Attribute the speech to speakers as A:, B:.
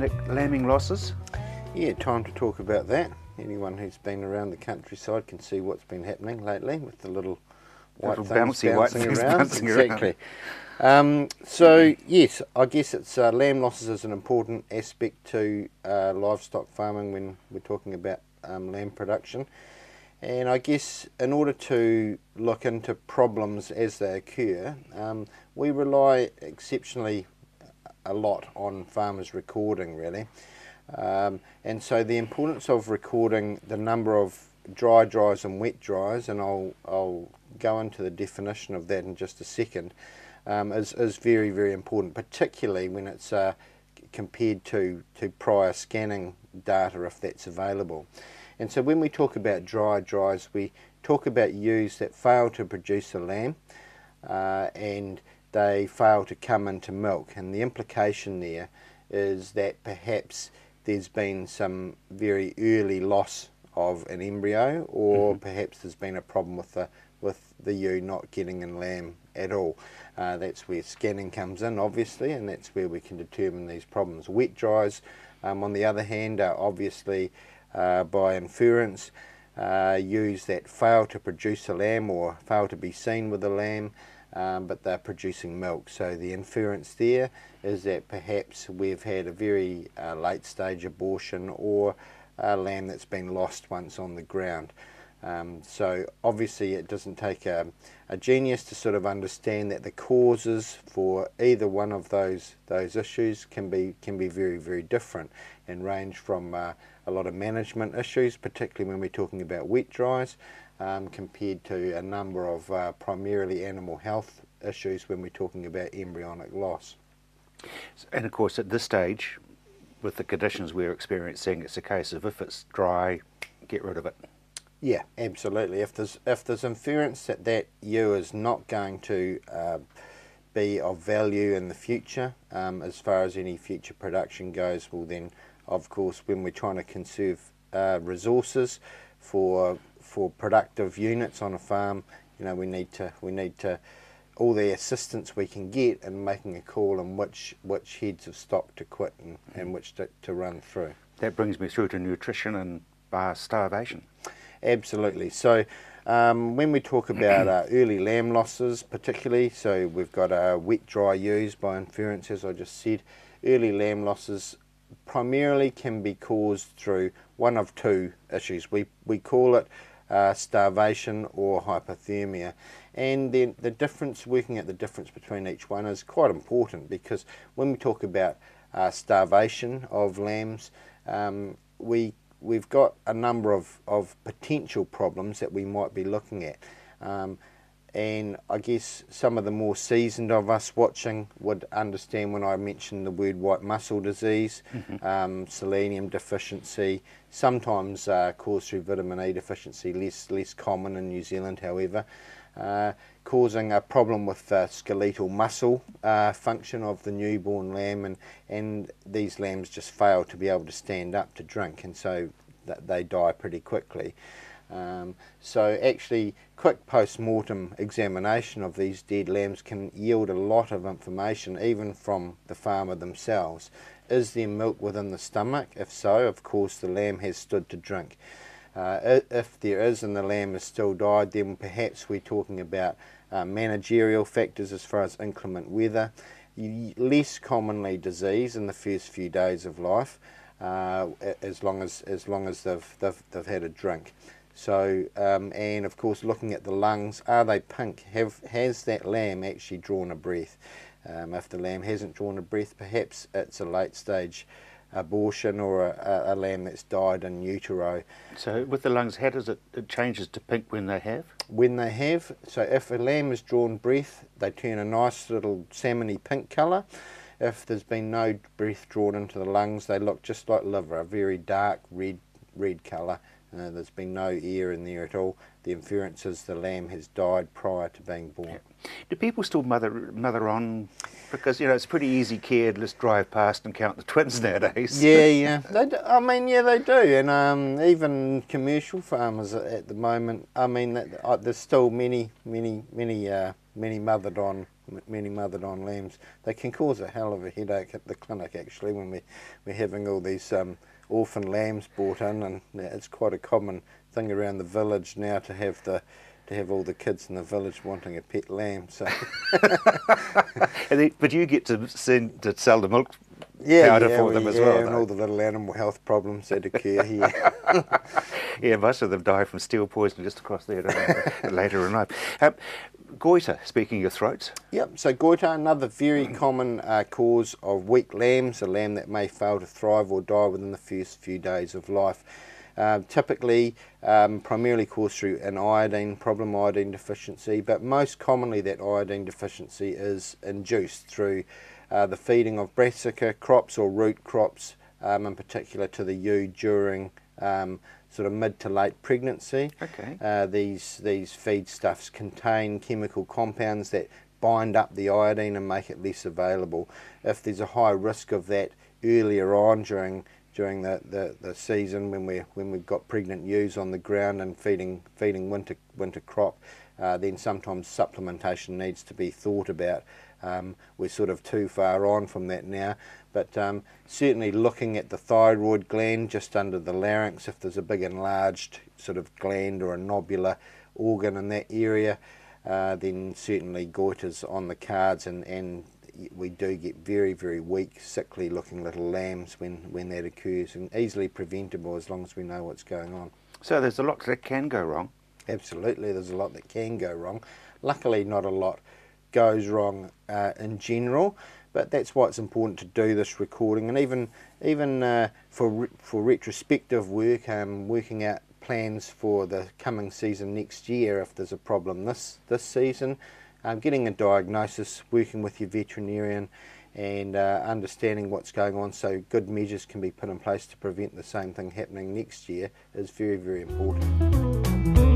A: Nick, lambing losses?
B: Yeah, time to talk about that. Anyone who's been around the countryside can see what's been happening lately with the little white things bouncing around. Exactly. So yes, I guess it's lamb losses is an important aspect to livestock farming when we're talking about lamb production. And I guess in order to look into problems as they occur, we rely exceptionally a lot on farmers recording, really. And so the importance of recording the number of dry dries and wet dries, and I'll go into the definition of that in just a second, is very, very important, particularly when it's compared to prior scanning data, if that's available. And so when we talk about dry dries, we talk about ewes that fail to produce a lamb and they fail to come into milk. And the implication there is that perhaps there's been some very early loss of an embryo, or perhaps there's been a problem with the ewe not getting in lamb at all. That's where scanning comes in, obviously, and that's where we can determine these problems. Wet dries, on the other hand, are obviously by inference ewes that fail to produce a lamb or fail to be seen with a lamb, but they're producing milk. So the inference there is that perhaps we've had a very late stage abortion or a lamb that's been lost once on the ground. So obviously it doesn't take a genius to sort of understand that the causes for either one of those issues can be very, very different and range from a lot of management issues, particularly when we're talking about wet dries, compared to a number of primarily animal health issues when we're talking about embryonic loss.
A: And of course at this stage, with the conditions we're experiencing, it's a case of if it's dry, get rid of it.
B: Yeah, absolutely. If there's inference that ewe is not going to be of value in the future, as far as any future production goes, well then, of course, when we're trying to conserve resources for productive units on a farm, you know, we need to all the assistance we can get in making a call on which heads of stock to quit and which to run through.
A: That brings me through to nutrition and starvation.
B: Absolutely. So when we talk about early lamb losses particularly, so we've got wet dry ewes by inference, as I just said. Early lamb losses primarily can be caused through one of two issues. We call it starvation or hypothermia, and then working at the difference between each one is quite important, because when we talk about starvation of lambs, we've got a number of potential problems that we might be looking at. And I guess some of the more seasoned of us watching would understand when I mention the word white muscle disease, selenium deficiency, sometimes caused through vitamin E deficiency, less common in New Zealand, however, causing a problem with skeletal muscle function of the newborn lamb, and these lambs just fail to be able to stand up to drink, and so they die pretty quickly. So actually quick post-mortem examination of these dead lambs can yield a lot of information, even from the farmer themselves. Is there milk within the stomach? If so, of course the lamb has stood to drink. If there is and the lamb is still died, then perhaps we're talking about managerial factors as far as inclement weather, less commonly disease in the first few days of life, as long as they've had a drink. So and of course looking at the lungs, are they pink? Has that lamb actually drawn a breath? If the lamb hasn't drawn a breath, perhaps it's a late stage abortion or a lamb that's died in utero.
A: So with the lungs, how does it changes to pink when they have?
B: When they have, so if a lamb has drawn breath, they turn a nice little salmony pink colour. If there's been no breath drawn into the lungs, they look just like liver, a very dark red colour. There's been no air in there at all. The inference is the lamb has died prior to being born.
A: Yeah. Do people still mother on? Because, you know, it's pretty easy care to just drive past and count the twins nowadays.
B: Yeah. They do. I mean, yeah, they do. And even commercial farmers at the moment, I mean, there's still many many mothered on lambs. They can cause a hell of a headache at the clinic actually when we're having all these orphan lambs brought in, and it's quite a common thing around the village now to have all the kids in the village wanting a pet lamb. So,
A: but you get to sell the milk powder for them as well,
B: and all the little animal health problems that occur here.
A: Yeah, most of them die from steel poisoning just across there later in life. Goiter, speaking of throats.
B: Yep, so goiter, another very common cause of weak lambs, a lamb that may fail to thrive or die within the first few days of life. Typically, primarily caused through an iodine problem, iodine deficiency, but most commonly that iodine deficiency is induced through the feeding of brassica crops or root crops, in particular to the ewe during sort of mid to late pregnancy.
A: Okay.
B: These feedstuffs contain chemical compounds that bind up the iodine and make it less available. If there's a high risk of that earlier on during the season when we've got pregnant ewes on the ground and feeding winter crop, then sometimes supplementation needs to be thought about. We're sort of too far on from that now, but certainly looking at the thyroid gland just under the larynx, if there's a big enlarged sort of gland or a nobular organ in that area, then certainly goiter's on the cards, and we do get very, very weak, sickly looking little lambs when that occurs, and easily preventable as long as we know what's going on.
A: So there's a lot that can go wrong.
B: Absolutely, there's a lot that can go wrong. Luckily not a lot goes wrong in general, but that's why it's important to do this recording, and even for retrospective work, working out plans for the coming season next year if there's a problem this season, getting a diagnosis, working with your veterinarian, and understanding what's going on so good measures can be put in place to prevent the same thing happening next year is very, very important.